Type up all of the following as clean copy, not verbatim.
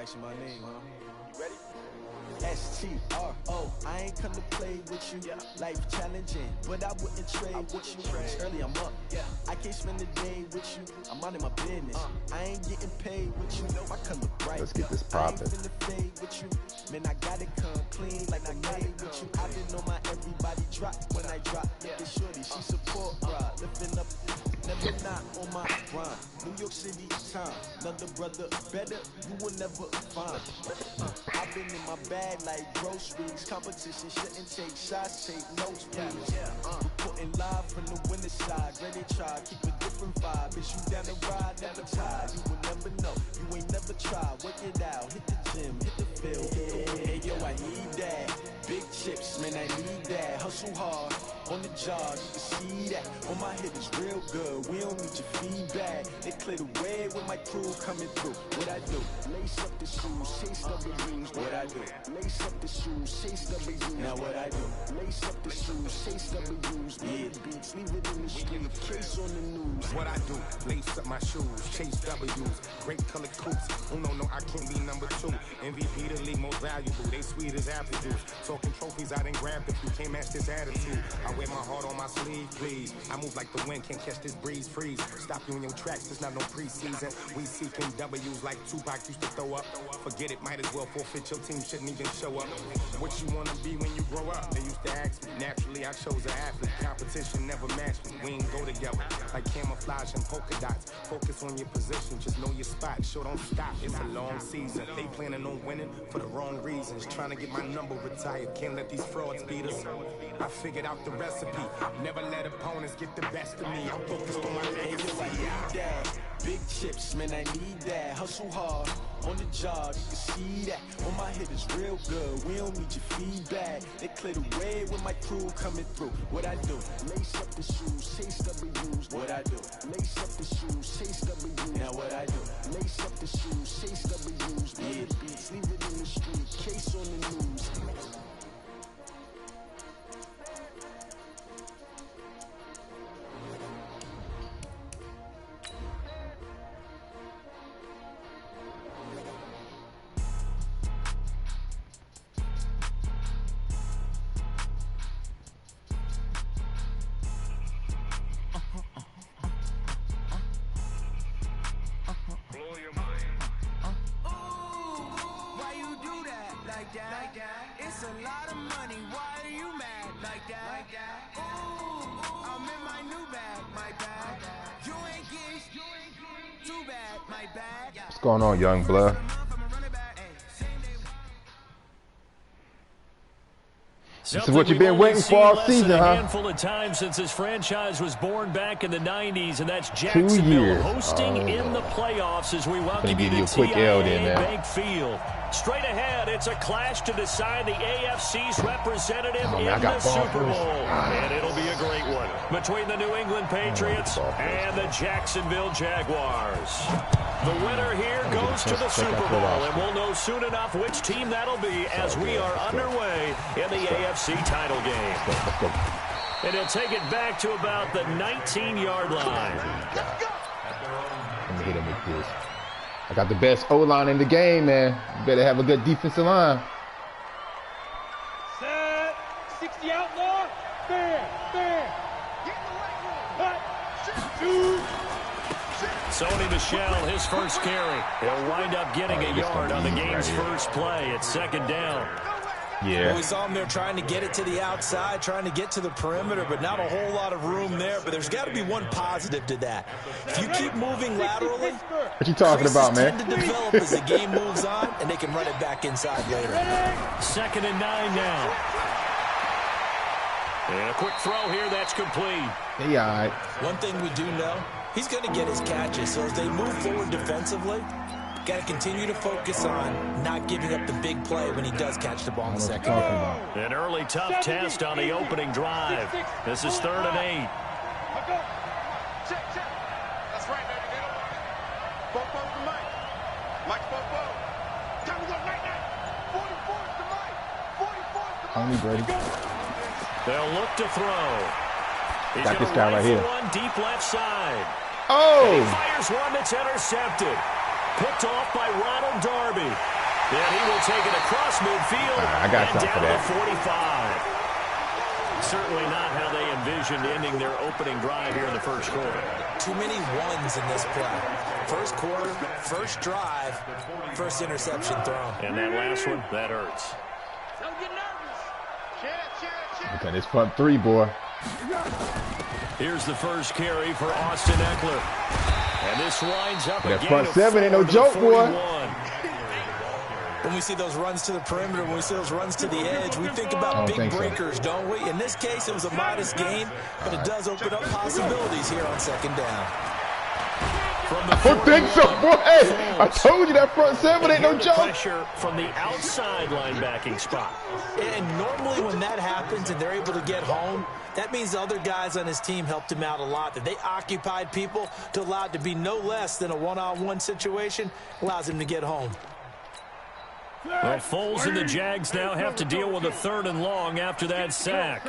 mention my name, huh? You ready? S-T-R-O, I ain't come to play with you. Life challenging, but I wouldn't trade with you. It's early, I'm up. I can't spend the day with you. I'm out in my business. I ain't getting paid with you. I come to bright. Let's get this poppin'. I ain't finna fade with you. Man, I gotta come clean like I made with you. I didn't know my everybody drop when I drop. It's shorty, she support ride. Lifting up, never not on my grind. New York City time, another brother better, you will never find. I've been in my bag like groceries. Competition shouldn't take shots, take notes, please. Reporting live from the winter side. Ready to try, keep a different vibe. Is you down the ride, never tired. You will never know, you ain't never tried. Work it out, hit the gym, hit the field. Hey, yo, I need that. Big chips, man, I need that. Hustle hard, on the job, you can see that. On my hit is real good, we don't need your feedback. They clear the way with my crew coming through. What I do? Lace up the shoes, chase W's. What I do? Lace up the shoes, chase W's. Now what I do? Lace up the shoes, chase W's. Yeah, beats, leave it in the street, case on the news. What I do? Lace up my shoes, chase W's. Great colored coops. Oh no, I can't be number 2. MVP the league most valuable. They sweet as apple juice. Talking trophies, I didn't grab the few. Can't match this attitude. I wear my heart on my sleeve, please. I move like the wind, can't catch this breeze, freeze. Stop you in your tracks, there's not no preseason. We seeking W's like Tupac used to throw up. Forget it, might as well forfeit. Your team shouldn't even show up. What you wanna be when you grow up? They used to ask me. Naturally, I chose an athlete. Competition never matched me. We ain't go together like camouflage and polka dots. Focus on your position, just know your spot. Sure, don't stop. It's a long season. They planning on winning for the wrong reasons. Trying to get my number retired. Can't let these frauds beat us. I figured out the recipe. Never let opponents get the best of me. I'm focused on my legacy. Big chips, man, I need that. Hustle hard, on the job, you can see that. On my hit is real good, we don't need your feedback. They clear the way with my crew coming through. What I do? Lace up the shoes, chase W's. What I do? Lace up the shoes, chase W's. Now what I do? Lace up the shoes, chase W's. Yeah, beats, leave it in the street, case on the news. It's a lot of money, why are you mad like that? Ooh, I'm in my new bag, my bag. You ain't getting too bad, my bag. What's going on, young blood? This is what you've been waiting for all season, huh? A handful of times since this franchise was born back in the 90s, and that's Jacksonville hosting in the playoffs as we welcome you to TIAA Bank Field. Straight ahead, it's a clash to decide the AFC's representative in the Super Bowl. And it'll be a great one between the New England Patriots and the Jacksonville Jaguars. The winner here goes to the Super Bowl, and we'll know soon enough which team that'll be as we are underway in the AFC title game. And he'll take it back to about the 19-yard line. Let me hit him with this. I got the best O-line in the game, man. You better have a good defensive line. Set, 60 outlaw, fair. Get in the right one. Cut, Sony Michel, his first carry. He'll wind up getting a yard on the game's first play. It's second down. Yeah. Well, we saw him there trying to get it to the outside, trying to get to the perimeter, but not a whole lot of room there. But there's got to be one positive to that. If you keep moving laterally, what you talking about, man? tend to develop as the game moves on, and they can run it back inside later. Second and 9 now. And a quick throw here, that's complete. Hey, all right. One thing we do know, he's going to get his catches. So as they move forward defensively, got to continue to focus on not giving up the big play when he does catch the ball in the second. An early tough test on the opening drive. This is 3rd and 8. Check. That's right, baby. They don't want it. Bobo to Mike. Mike Bobo. Time to go right now. 44 to Mike. 44 to Only Brady. They'll look to throw. He's got this guy right here. One deep left side. Oh! And he fires one that's intercepted. Picked off by Ronald Darby. And he will take it across midfield. I got time for that. 45. Certainly not how they envisioned ending their opening drive here in the first quarter. Too many ones in this play. First quarter, first drive, first interception thrown. And that last one, that hurts. Don't get nervous. Look at this front three, boy. Here's the first carry for Austin Eckler. And this winds up that again. Front seven ain't no joke, boy. When we see those runs to the perimeter, when we see those runs to the edge, we think about big breakers, don't we? In this case, it was a modest gain, but it does open up possibilities here on second down. I don't think so, boy. Hey, I told you that front seven ain't no joke. Pressure from the outside linebacking spot. And normally when that happens and they're able to get home, that means the other guys on his team helped him out a lot. That they occupied people to allow it to be no less than a one-on-one situation, allows him to get home. Well, Foles and the Jags now have to deal with a 3rd and long after that sack.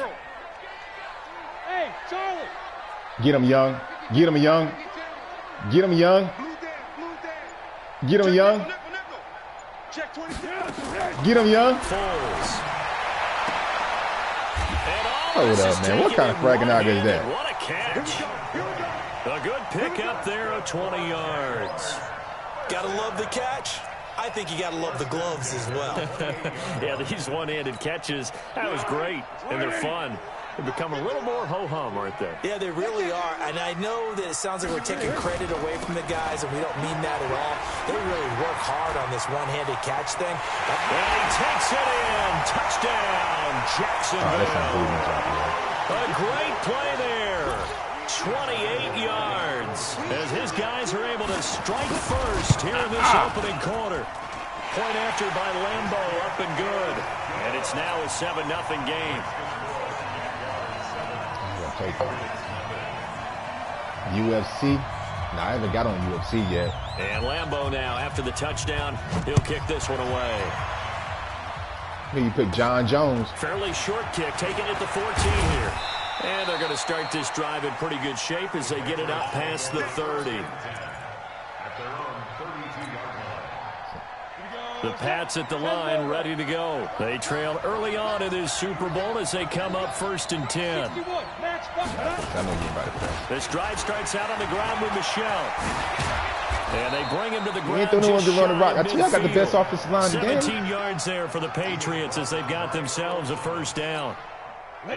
Hey, Charlie. Get him, Young. Get him, Young. Get him, Young. Get him, Young. Get him, Young. Foles. Hold up, man. What kind of fragging is that? What a catch. A good pickup there of 20 yards. Gotta love the catch. I think you got to love the gloves as well. Yeah, these one-handed catches, that was great, and they're fun. They become a little more ho-hum, aren't they? Yeah, they really are. And I know that it sounds like we're taking credit away from the guys, and we don't mean that at all. They really work hard on this one-handed catch thing. And he takes it in. Touchdown, Jacksonville. A great play there. 28 yards as his guys are able to strike first here in this opening quarter. Point after by Lambo, up and good. And it's now a 7-0 game. UFC? No, I haven't got on UFC yet. And Lambo now, after the touchdown, he'll kick this one away. Maybe you pick John Jones. Fairly short kick, taking it to 14 here. And they're going to start this drive in pretty good shape as they get it out past the 30. The Pats at the line, ready to go. They trail early on in this Super Bowl as they come up 1st and 10. This drive starts out on the ground with Michelle. And they bring him to the ground. You ain't the only one to run the rock. I tell you, I got the best offensive line in the game. 17 yards there for the Patriots as they've got themselves a 1st down. Boy,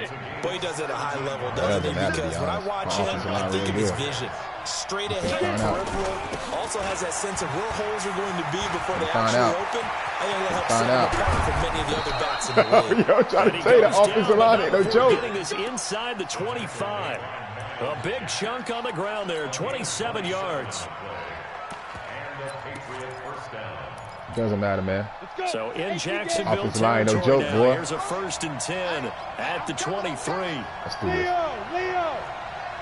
he does it at a high level, doesn't he? Because when I watch him, I think of his vision. Straight ahead, peripheral. Also has that sense of where holes are going to be before they actually open. I think that'll help set him apart from many of the other backs in the league. Yo, I'm trying to tell you, the offensive line ain't no joke. Getting this inside the 25. A big chunk on the ground there, 27 yards. Doesn't matter, man. So in Jacksonville offensive line, no joke, now, boy. Here's a 1st and 10 at the 23. Let's do this. Leo,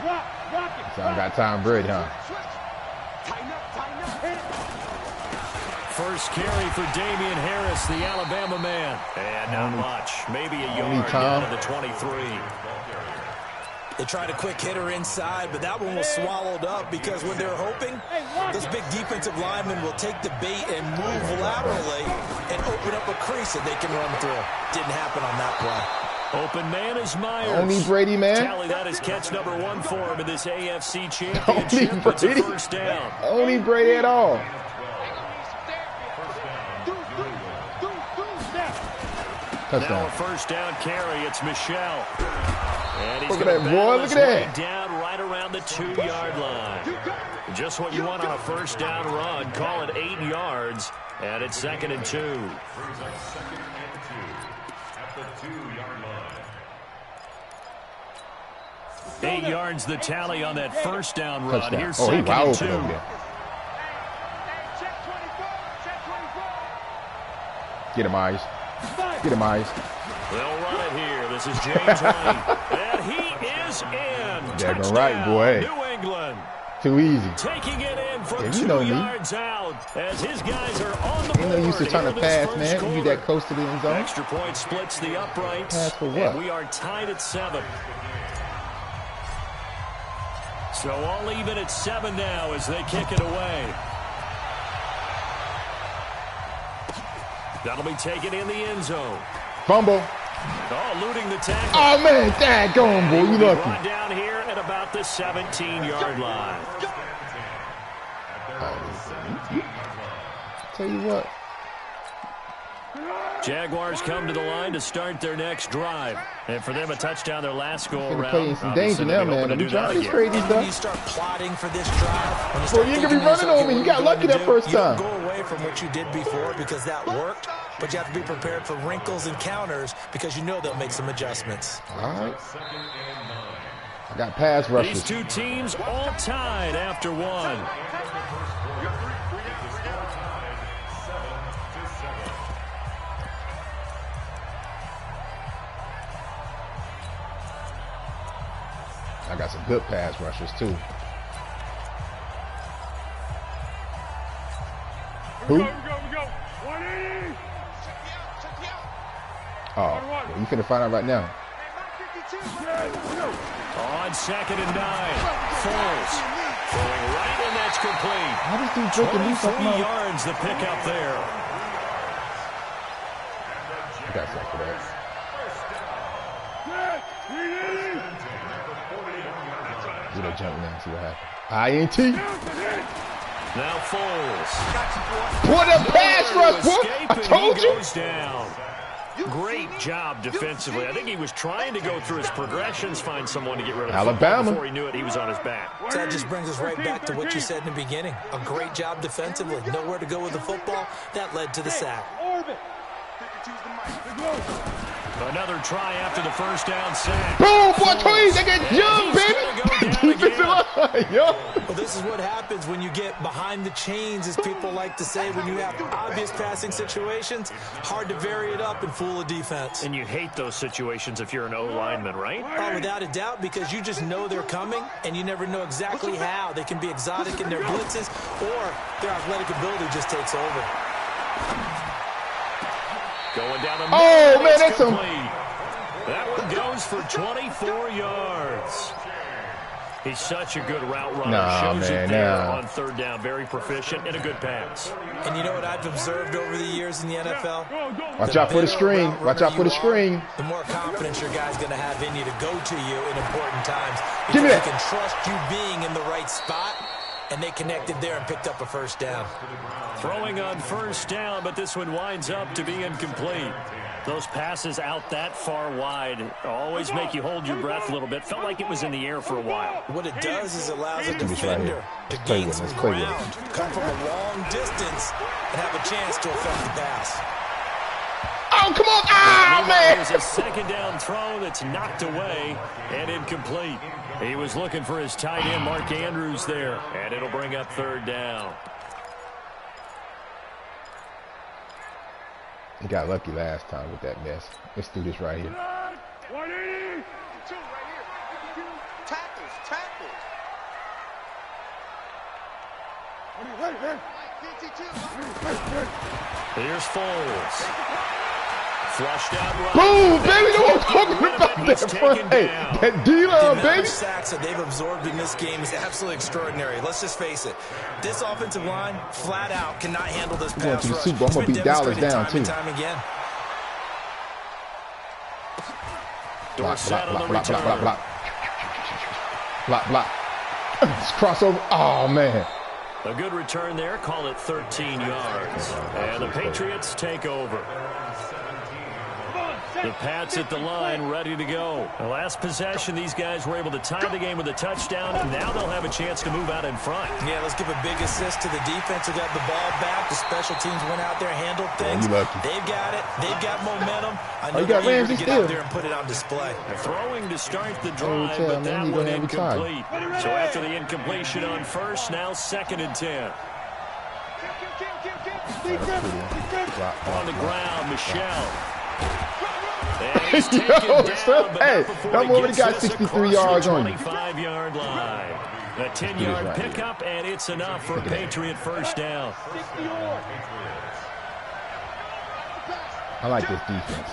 rock it. So I got Tom Brady, huh? First carry for Damian Harris, the Alabama man. And not much. Maybe a yard down to the 23. They tried a quick hitter inside, but that one was swallowed up because when they're hoping, those big defensive linemen will take the bait and move laterally and open up a crease that they can run through. Didn't happen on that play. Open man is Myers. Only Brady, man. Tally that is catch number 1 for him in this AFC Championship. Only Brady. It's a 1st down. Only Brady at all. Now a 1st down carry. It's Michelle. And he's look at that, boy. Look at that. Down right around the 2-yard line. Just what you want on a 1st down run. Call it 8 yards. And it's 2nd and 2. 8 yards the tally on that 1st down run. Touchdown. Here's he 2nd wide and open 2. over there. Get him, Myers. Get him, Myers. They'll run it here. This is James White. And he is in. Touchdown, right, boy. New England. Too easy. Taking it in from Yeah, 2 know me. yards out as his guys are on the board. Ain't no use to trying to pass, man. You that close to the end zone. Extra point splits the uprights. Pass for what? And we are tied at 7. So all even at 7 now as they kick it away. That'll be taken in the end zone. Fumble. Oh, eluding the tackle. Oh, man, daggone, boy, you lucky. Brought down here at about the 17-yard line. Tell you what. Jaguars come to the line to start their next drive. And for them, a touchdown their last go-around. Play in some danger now, man. We trying this crazy stuff. You start plotting for this drive. Bro, you ain't gonna be running on me. You got lucky that first time. You don't go away from what you did before because that worked, but you have to be prepared for wrinkles and counters because you know they'll make some adjustments. All right. I got pass rushes. These two teams all tied after one. I got some good pass rushers, too. Who? We go. 180. Oh, well, you finna find out right now. On 2nd and 9. Foles throwing right, and that's complete. How does he breaking loose off 23 my... yards, the pickup there. I got something for that. Do that jump now, see what happens. INT. Now Foles. What a pass rush, boy! I told you. Goes down. Great job defensively. I think he was trying to go through his progressions, find someone to get rid of Alabama. Before he knew it, he was on his back. So that just brings us right back to what you said in the beginning. A great job defensively. Nowhere to go with the football. That led to the sack. Another try after the first down sack. Boom, boy, Tweez, they get young, baby. Defensive line, yo. Well, this is what happens when you get behind the chains, as people like to say. When you have obvious passing situations, hard to vary it up and fool a defense. And you hate those situations if you're an O-lineman, right? Oh, without a doubt, because you just know they're coming, and you never know exactly how. They can be exotic in their blitzes, or their athletic ability just takes over. Going down the middle. Oh, man, that's some... That one goes for 24 yards. He's such a good route runner. Shows it there on 3rd down. Very proficient and a good pass. And you know what I've observed over the years in the NFL? Watch out for the screen. Watch out for the screen. The more confidence your guy's going to have in you to go to you in important times. Give me that. He can trust you being in the right spot. And they connected there and picked up a first down. Throwing on 1st down, but this one winds up to be incomplete. Those passes out that far wide always make you hold your breath a little bit. Felt like it was in the air for a while. What it does is allows a defender to gain some ground, come from a long distance, and have a chance to affect the pass. Oh, come on. Ah, man. There's a 2nd down throw that's knocked away and incomplete. He was looking for his tight end, Mark Andrews, there, and it'll bring up 3rd down. He got lucky last time with that mess. Let's do this right here. 180. Here's Foles. Flushed out right. Boom, baby. No one's talking about that front. Hey, that D-line, baby. The sacks that they've absorbed in this game is absolutely extraordinary. Let's just face it. This offensive line, flat out, cannot handle this pass rush. I'm going to beat Dallas down, too. Time again. Block. It's crossover. Oh, man. A good return there. Call it 13 yards. And the Patriots take over. The Pats at the line, ready to go. The last possession, these guys were able to tie the game with a touchdown, and now they'll have a chance to move out in front. Yeah, let's give a big assist to the defense who got the ball back. The special teams went out there, handled things. They've got it. They've got momentum. I know they're eager to get out there and put it on display. Throwing to start the drive, but that one incomplete. So after the incompletion on 1st, now 2nd and 10. On the ground, Michelle. Yo, son, hey, I'm already got 63 yards on you. 25-yard line. A 10-yard pickup, and it's enough for a Patriot 1st down. I like this defense.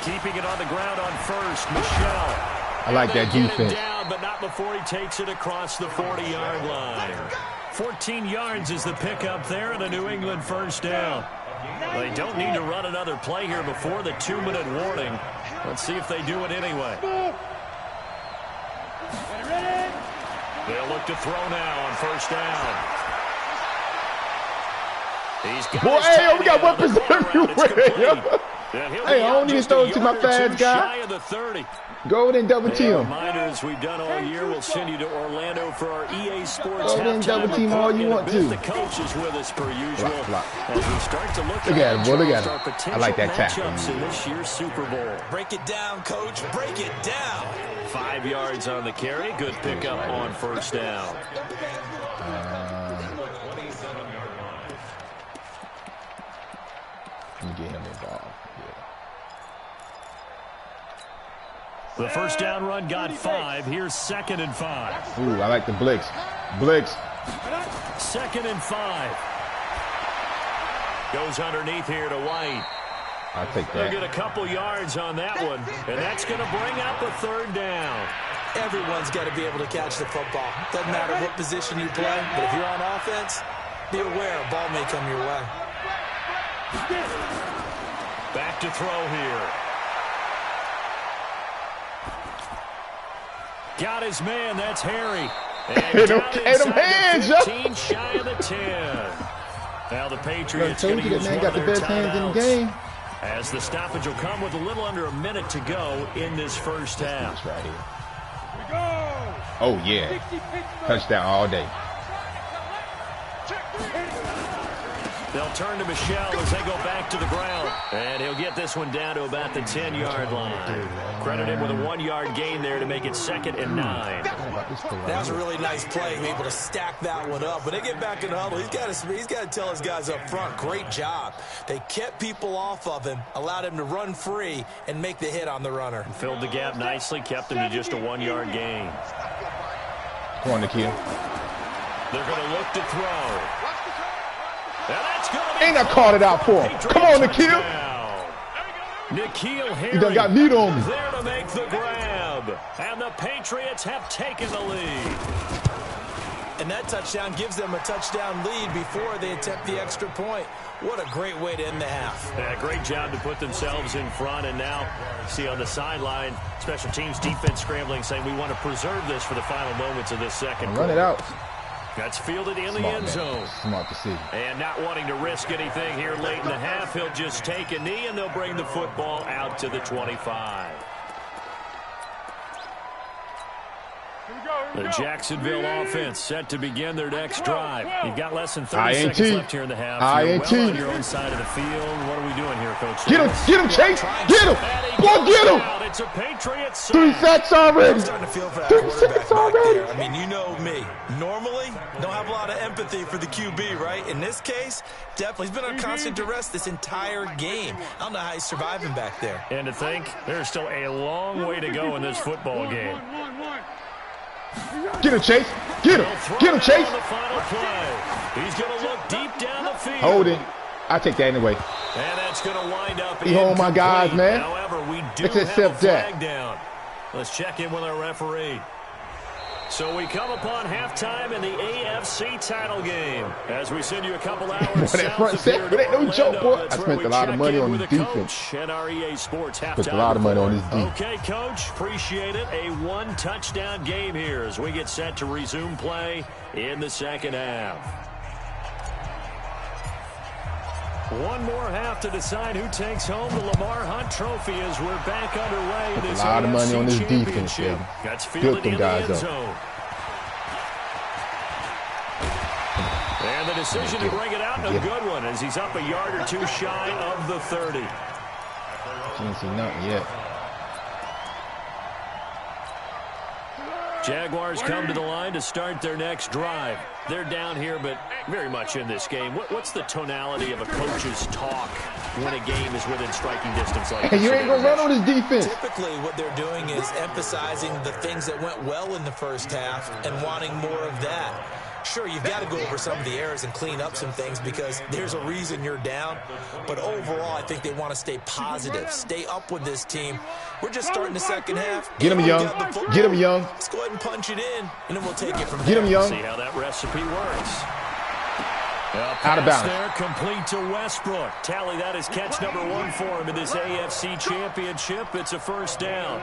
Keeping it on the ground on 1st, Michelle. I like that defense. Down, but not before he takes it across the 40-yard line. 14 yards is the pickup there, and a New England 1st down. They don't need to run another play here before the 2-minute warning. Let's see if they do it anyway. They'll look to throw now on first down. He's got boy, hey, we got weapons everywhere. Hey, I don't need to throw it to my fast guy. Go in and double team him. Reminders we've done all year. We'll send you to Orlando for our EA Sports Go in and double team all you want to. The coach is with us per usual. As we start to look at him, boy, look at him. I like that tackle. In this year's Super Bowl. Break it down, coach. Break it down. 5 yards on the carry. Good pickup on first down. Let me get him involved. The first down run got 5. Here's 2nd and 5. Ooh, I like the blitz. Blitz. 2nd and 5. Goes underneath here to White. I'll take They'll that. get a couple yards on that one, and that's going to bring up a 3rd down. Everyone's got to be able to catch the football. Doesn't matter what position you play, but if you're on offense, be aware a ball may come your way. Back to throw here. Got his man, that's Harry. And Hey, them hands, 15 shy of the 10. Now the Patriots going to use one got the best hands in the game. As the stoppage will come with a little under a minute to go in this first half. Right here. Oh, yeah. Touchdown all day. They'll turn to Michelle as they go back to the ground. And he'll get this one down to about the 10-yard line. Credit him with a 1-yard gain there to make it 2nd and 9. That was a really nice play, able to stack that one up. When they get back in the huddle, he's got to tell his guys up front, great job. They kept people off of him, allowed him to run free, and make the hit on the runner. Filled the gap nicely, kept him to just a 1-yard gain. Come on, Nikhil. They're going to look to throw. And I called it out for him. Come on, Nikhil. Nikhil Harry. He done got meat on me. There to make the grab. And the Patriots have taken the lead. And that touchdown gives them a touchdown lead before they attempt the extra point. What a great way to end the half. Yeah, great job to put themselves in front. And now, see on the sideline, special teams defense scrambling, saying we want to preserve this for the final moments of this second. Run it out. That's fielded in the end zone. Smart to see. And not wanting to risk anything here late in the half, he'll just take a knee, and they'll bring the football out to the 25. The Jacksonville offense set to begin their next drive. You've got less than 30 seconds left here in the half. You're well on your own side of the field. What are we doing here, Coach? Get him, Chase. Get him. Boy, get him. It's a Patriots. 3 sacks already. I'm starting to feel for that quarterback back there. I mean, you know me. Normally, don't have a lot of empathy for the QB, right? In this case, definitely. He's been on constant duress this entire game. I don't know how he's surviving back there. And to think, there's still a long way to go in this football game. Get him, Chase. Get him. Get him, Chase. The final play. He's going to look deep down the field. Hold it. I take that anyway. And that's going to wind up. He hold my guys, man. However, we do Let's have accept a flag down. Let's check in with our referee. So we come upon halftime in the AFC title game. As we send you a couple hours that front set, it ain't no joke, boy. I spent a lot of money on this defense. And our EA Sports halftime. Spent a lot of money on this defense. Okay, Coach, appreciate it. A 1-touchdown game here as we get set to resume play in the second half. One more half to decide who takes home the Lamar Hunt Trophy as we're back underway. This a lot of money on this defense, baby. That's fielded in the end zone. And the decision to bring it out, a good one, as he's up a yard or two shy of the 30. Can't see nothing yet. Jaguars come to the line to start their next drive. They're down here, but very much in this game. What's the tonality of a coach's talk when a game is within striking distance like this? You ain't going to run on this defense. Typically, what they're doing is emphasizing the things that went well in the first half and wanting more of that. Sure, you've got to go over some of the errors and clean up some things because there's a reason you're down. But overall, I think they want to stay positive, stay up with this team. We're just starting the second half. Get him, Young. Get him, Young. Let's go ahead and punch it in, and then we'll take it from there. Get him, Young. See how that recipe works. Out of bounds. There, complete to Westbrook. Tally that is catch number 1 for him in this AFC Championship. It's a first down.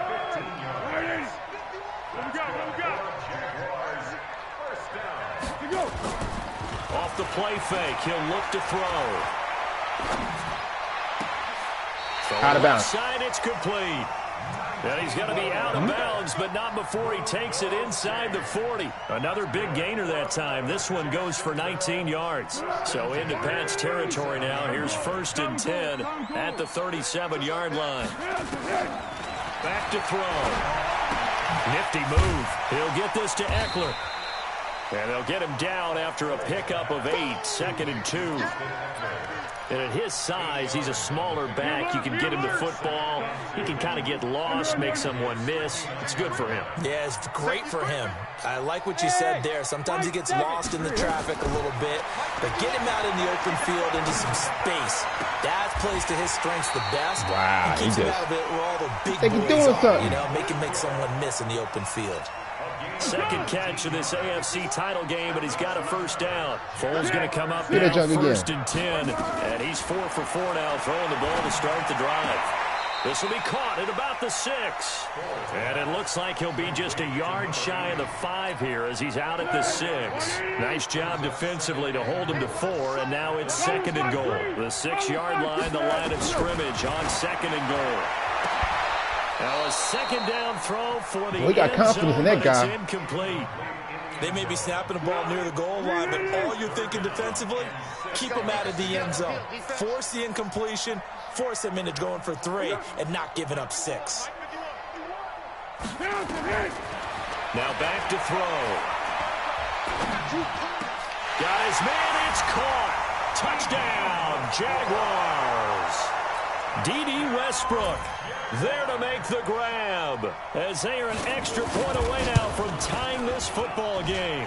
Off the play fake, he'll look to throw. Out of bounds. Side, it's complete. And he's going to be out of bounds, but not before he takes it inside the 40. Another big gainer that time. This one goes for 19 yards. So into Pat's territory now. Here's 1st and 10 at the 37-yard line. Back to throw. Nifty move. He'll get this to Eckler. And they'll get him down after a pickup of 8, 2nd and 2. And at his size, he's a smaller back. You can get him the football. He can kind of get lost, make someone miss. It's good for him. Yeah, it's great for him. I like what you said there. Sometimes he gets lost in the traffic a little bit, but get him out in the open field into some space. That plays to his strengths the best. Wow, he keeps him out of it where all the big boys doing are, something. you know, make him make someone miss in the open field. Second catch of this AFC title game, but he's got a 1st down. Foles going to come up now, 1st and 10. And he's 4 for 4 now, throwing the ball to start the drive. This will be caught at about the 6. And it looks like he'll be just a yard shy of the 5 here as he's out at the 6. Nice job defensively to hold him to 4, and now it's 2nd and goal. The 6-yard line, the line of scrimmage on 2nd and goal. Now a 2nd down throw for the we got confidence in that guy. It's incomplete. They may be snapping the ball near the goal line, but all you're thinking defensively, keep them out of the end zone. Force the incompletion, force them into going for 3, and not giving up 6. Now back to throw. Got his man, it's caught. Touchdown, Jaguars. D.D. Westbrook there to make the grab, as they are an extra point away now from tying this football game.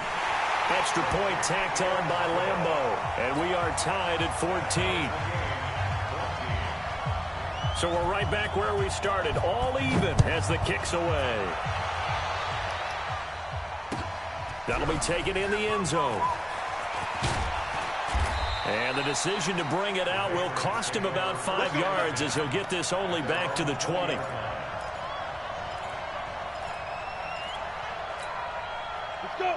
Extra point tacked on by Lambeau, and we are tied at 14. So we're right back where we started, all even as the kick's away. That'll be taken in the end zone. And the decision to bring it out will cost him about 5 yards, as he'll get this only back to the 20.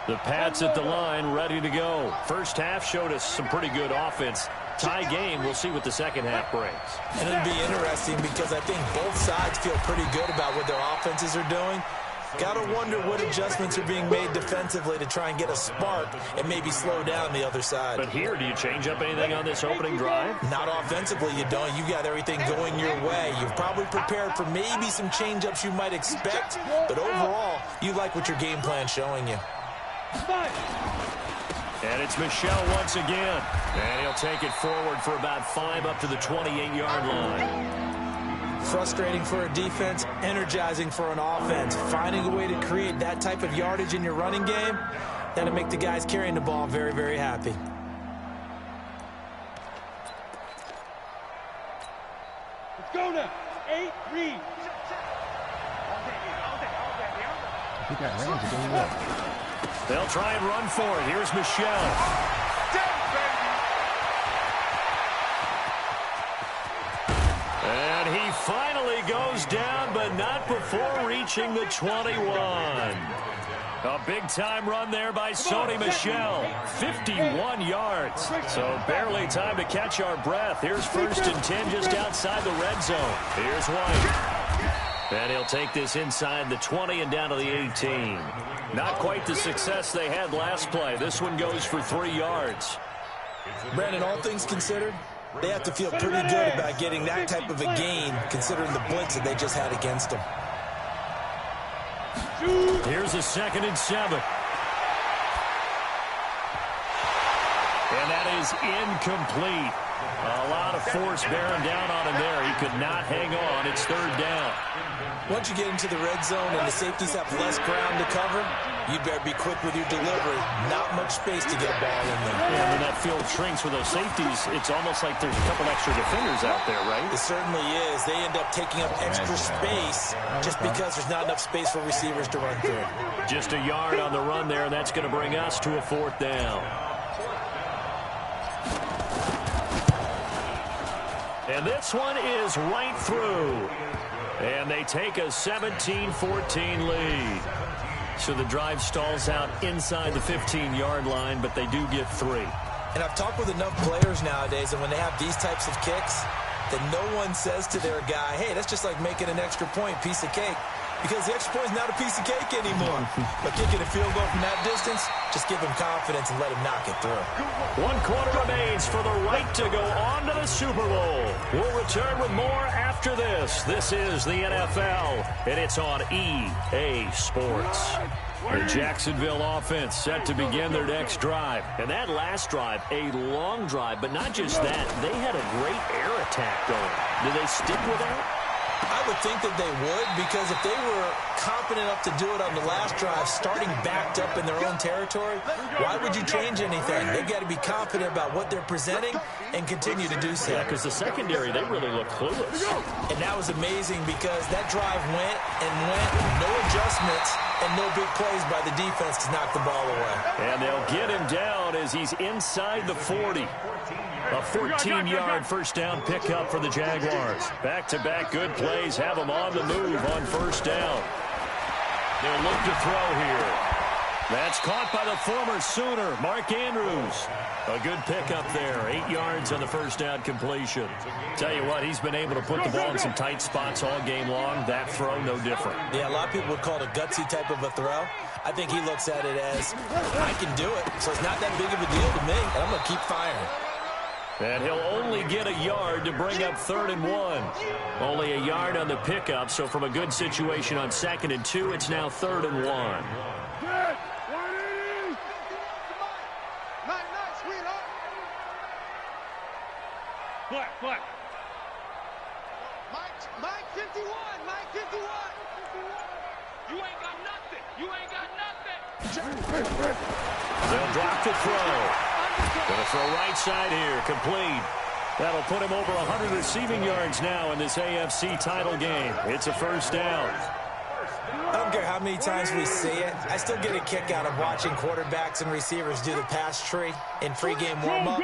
The Pats at the line, ready to go. First half showed us some pretty good offense. Tie game, we'll see what the second half brings. And it'll be interesting because I think both sides feel pretty good about what their offenses are doing. Got to wonder what adjustments are being made defensively to try and get a spark and maybe slow down the other side. But here, do you change up anything on this opening drive? Not offensively, you don't. You got everything going your way. You've probably prepared for maybe some change-ups you might expect, but overall, you like what your game plan's showing you. And it's Michel once again. And he'll take it forward for about 5 up to the 28-yard line. Frustrating for a defense, energizing for an offense. Finding a way to create that type of yardage in your running game, that'll make the guys carrying the ball very, very happy. Let's go now. 8, read. He got range to go up. They'll try and run for it. Here's Michel. And he finally goes down, but not before reaching the 21. A big-time run there by Sony Michel. 51 yards. So barely time to catch our breath. Here's 1st and 10 just outside the red zone. Here's White. And he'll take this inside the 20 and down to the 18. Not quite the success they had last play. This one goes for 3 yards. Brandon, all things considered, they have to feel pretty good about getting that type of a gain, considering the blitz that they just had against them. Here's a 2nd and 7. And that is incomplete. A lot of force bearing down on him there. He could not hang on. It's 3rd down. Once you get into the red zone and the safeties have less ground to cover, you better be quick with your delivery. Not much space to get a ball in there. Yeah, when that field shrinks with those safeties, it's almost like there's a couple extra defenders out there, right? It certainly is. They end up taking up extra space just because there's not enough space for receivers to run through. Just a yard on the run there, and that's going to bring us to a 4th down. And this one is right through. And they take a 17-14 lead. So the drive stalls out inside the 15-yard line, but they do get 3. And I've talked with enough players nowadays, and when they have these types of kicks, that no one says to their guy, hey, that's just like making an extra point, piece of cake. Because the extra point is not a piece of cake anymore. But kicking a field goal from that distance, just give him confidence and let him knock it through. 1 quarter remains for the right to go on to the Super Bowl. We'll return with more after this. This is the NFL, and it's on EA Sports. The Jacksonville offense set to begin their next drive. And that last drive, a long drive, but not just that. They had a great air attack going. Do they stick with that? I would think that they would, because if they were confident enough to do it on the last drive, starting backed up in their own territory, why would you change anything? They've got to be confident about what they're presenting and continue to do so. Yeah, because the secondary, they really look clueless. And that was amazing because that drive went and went, no adjustments and no big plays by the defense to knock the ball away. And they'll get him down as he's inside the 40. A 14-yard first down pickup for the Jaguars. Back-to-back good plays have them on the move on first down. They'll look to throw here. That's caught by the former Sooner, Mark Andrews. A good pickup there. 8 yards on the first down completion. Tell you what, he's been able to put the ball in some tight spots all game long. That throw, no different. Yeah, a lot of people would call it a gutsy type of a throw. I think he looks at it as, I can do it, so it's not that big of a deal to me, and I'm going to keep firing. And he'll only get a yard to bring up 3rd and 1. Only a yard on the pickup, so from a good situation on 2nd and 2, it's now 3rd and 1. What? Mike 51, Mike 51. You ain't got nothing. You ain't got nothing. They'll drop the throw. Going to throw right side here, complete. That'll put him over 100 receiving yards now in this AFC title game. It's a first down. I don't care how many times we see it. I still get a kick out of watching quarterbacks and receivers do the pass tree in pregame warm-up.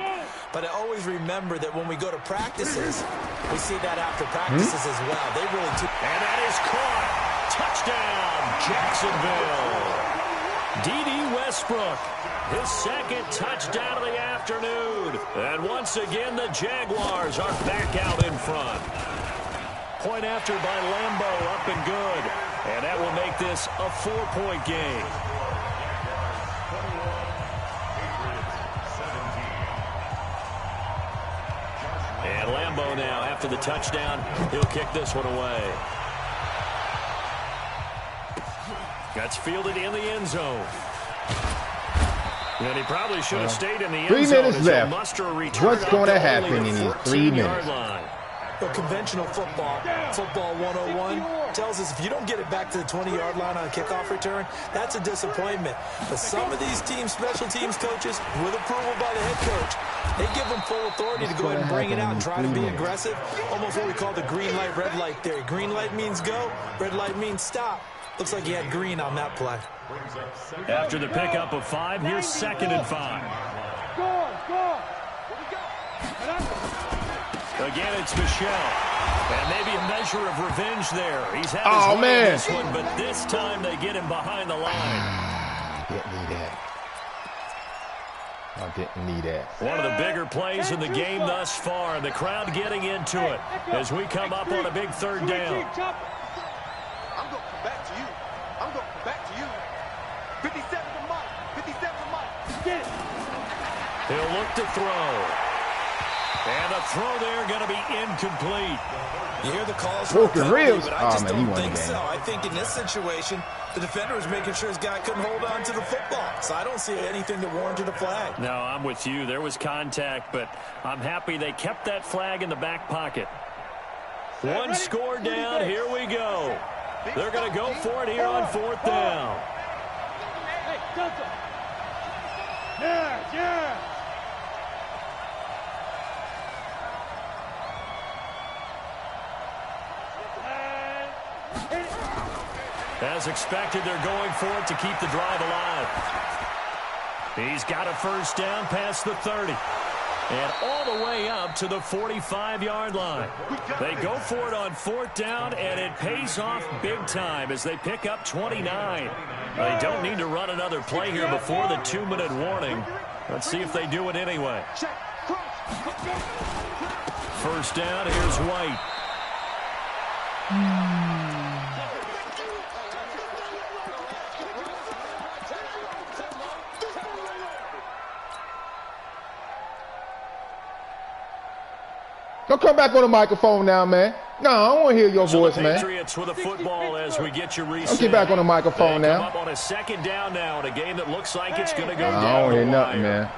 But I always remember that when we go to practices, we see that after practices as well. They really do. And that is caught. Touchdown, Jacksonville. D.D. Westbrook, his 2nd touchdown of the afternoon. And once again, the Jaguars are back out in front. Point after by Lambo, up and good. And that will make this a 4-point game. And Lambo now, after the touchdown, he'll kick this one away. That's fielded in the end zone. And he probably should have stayed in the end 3 zone. minutes left. What's going to happen in these 3 minutes? Well, conventional football 101, tells us if you don't get it back to the 20-yard line on a kickoff return, that's a disappointment. But some of these teams, special teams coaches, with approval by the head coach, they give them full authority to go ahead and bring it out and try to be aggressive. Almost what we call the green light, red light theory. Green light means go, red light means stop. Looks like he had green on that play. After the pickup of 5, here's 2nd and 5. Again, it's Michelle. And maybe a measure of revenge there. He's had his way on this one, but this time they get him behind the line. Didn't need that. I didn't need that. One of the bigger plays in the game thus far. The crowd getting into it as we come up on a big 3rd down. I'm going to come back to you. I'm going to come back to you. 57 for Mike. 57 for Mike. Get it. He'll look to throw. And the throw there going to be incomplete. You hear the calls broken ribs, but I just man, don't think so. I think in this situation, the defender was making sure his guy couldn't hold on to the football. So I don't see anything that warranted a flag. No, I'm with you. There was contact, but I'm happy they kept that flag in the back pocket. One score down. Here we go. They're going to go for it here on 4th down. Hey, Delta. Yeah. As expected, they're going for it to keep the drive alive. He's got a first down past the 30. And all the way up to the 45-yard line. They go for it on 4th down, and it pays off big time as they pick up 29. They don't need to run another play here before the 2-minute warning. Let's see if they do it anyway. 1st down, here's White. Don't come back on the microphone now, man. No, I don't want to hear your voice, man. Patriots with the football as we get your reset. Don't get back on the microphone now. Come up on a 2nd down now in a game that looks like it's going to go down. I don't hear nothing, man.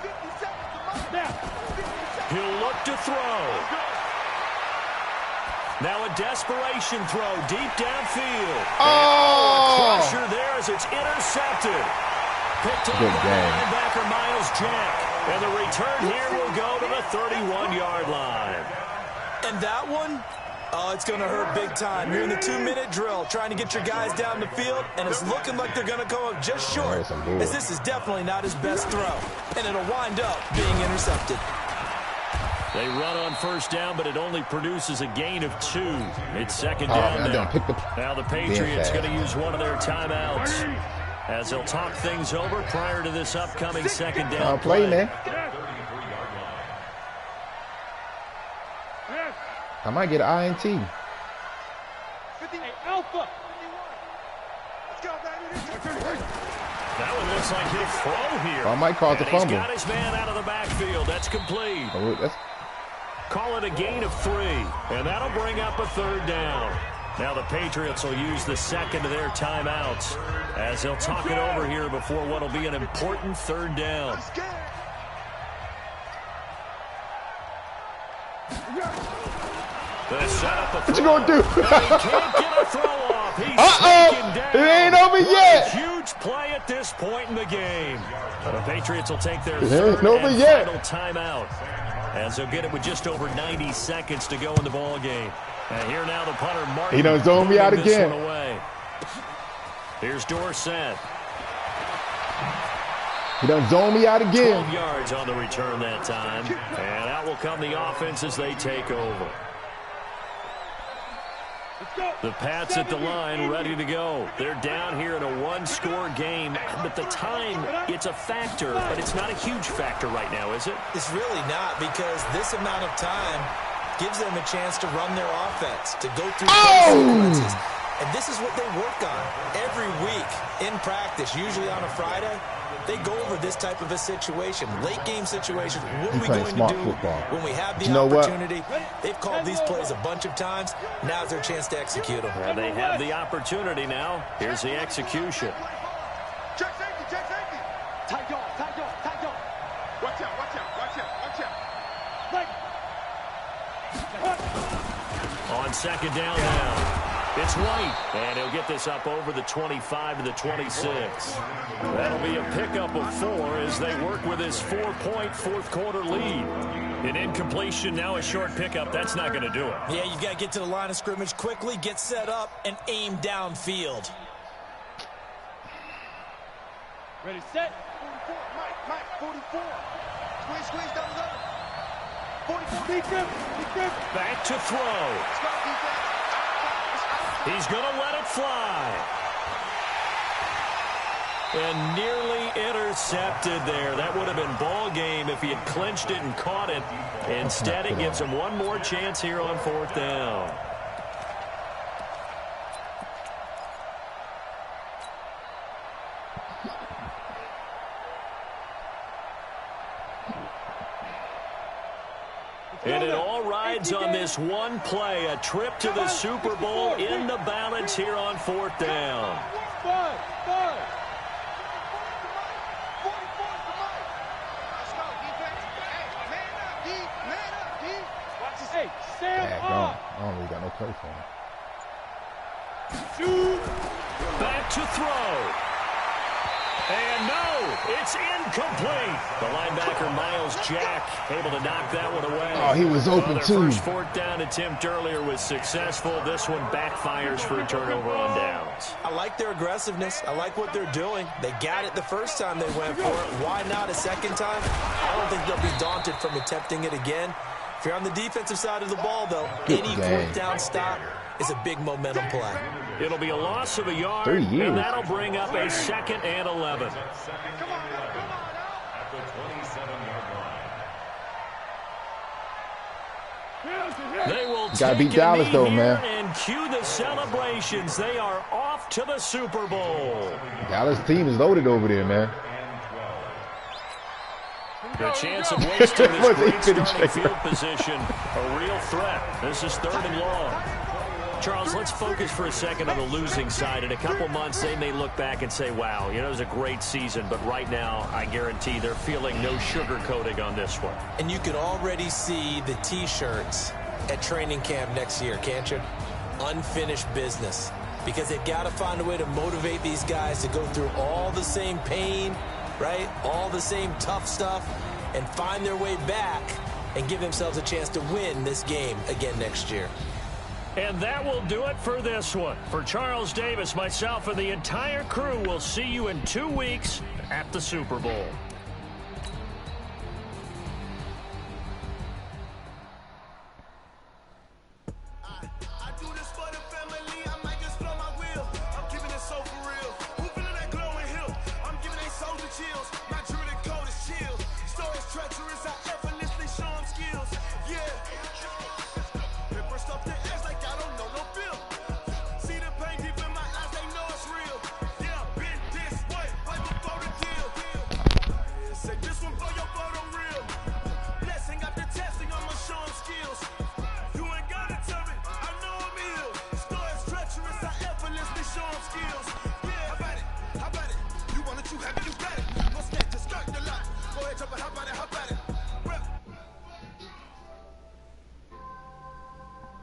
He'll look to throw. Now a desperation throw deep downfield. Oh! Pressure there as it's intercepted. Picked up Good by game. linebacker Miles Jack. And the return here will go to the 31-yard line. And that one, oh, it's going to hurt big time. You're in the 2-minute drill trying to get your guys down the field, and it's looking like they're going to go up just short, as this is definitely not his best throw. And it'll wind up being intercepted. They run on 1st down, but it only produces a gain of 2. It's 2nd down now. Now the Patriots going to use one of their timeouts as they'll talk things over prior to this upcoming 2nd down play, man. I might get an INT. That one looks like he'll throw here. I might cause a fumble. He's got his man out of the backfield. That's complete. Call it a gain of 3, and that'll bring up a 3rd down. Now the Patriots will use the 2nd of their timeouts as they'll talk it over here before what will be an important 3rd down. What you gonna do? He can't get a throw off. He's it ain't over yet. Huge play at this point in the game. The Patriots will take their 3rd and final timeout as they'll get it with just over 90 seconds to go in the ball game. And here now the punter, Martin. He done zoned me out again. Here's Dorsett. He done zoned me out again. 12 yards on the return that time. And out will come the offense as they take over. The Pats at the line, ready to go. They're down here in a 1-score game, but the time, it's a factor, but it's not a huge factor right now, is it? It's really not, because this amount of time gives them a chance to run their offense, to go through sequences. And this is what they work on every week in practice, usually on a Friday. They go over this type of a situation, late game situation. What are we going to do when we have the opportunity? They've called these plays a bunch of times. Now's their chance to execute them. And they have the opportunity now. Here's the execution. Check safety, check safety. Tight dog, tight dog, tight dog. Watch out, watch out, watch out, watch out. Right. On 2nd down now. It's White, and he'll get this up over the 25 to the 26. That'll be a pickup of 4 as they work with his 4-point 4th-quarter lead. An incompletion, now a short pickup. That's not going to do it. Yeah, you've got to get to the line of scrimmage quickly, get set up, and aim downfield. Ready, set. 44, Mike, 44. Squeeze down the middle. 44. Big grip. Back to throw. He's going to let it fly. And nearly intercepted there. That would have been ball game if he had clinched it and caught it. Instead, it gives him one more chance here on 4th down. And it all rides on this one play, a trip to the Super Bowl in the balance here on 4th down. I don't really got no play for him. Back to throw. And no, it's incomplete. The linebacker, Miles Jack, able to knock that one away. Oh, he was open too. Their first fourth down attempt earlier was successful. This one backfires for a turnover on downs. I like their aggressiveness. I like what they're doing. They got it the first time they went for it. Why not a second time? I don't think they'll be daunted from attempting it again. If you're on the defensive side of the ball, though, any fourth down stop is a big momentum play. It'll be a loss of a yard, 30 years. and that'll bring up a 2nd and 11. They will gotta beat Dallas, though, man. And cue the celebrations. They are off to the Super Bowl. Dallas team is loaded over there, man. The chance of wasting this great starting field position, a real threat. This is 3rd and long. Charles, let's focus for a second on the losing side. In a couple months, they may look back and say, wow, you know, it was a great season. But right now, I guarantee they're feeling no sugarcoating on this one. And you can already see the T-shirts at training camp next year, can't you? Unfinished business. Because they've got to find a way to motivate these guys to go through all the same pain, right? All the same tough stuff, and find their way back and give themselves a chance to win this game again next year. And that will do it for this one. For Charles Davis, myself, and the entire crew, we'll see you in 2 weeks at the Super Bowl.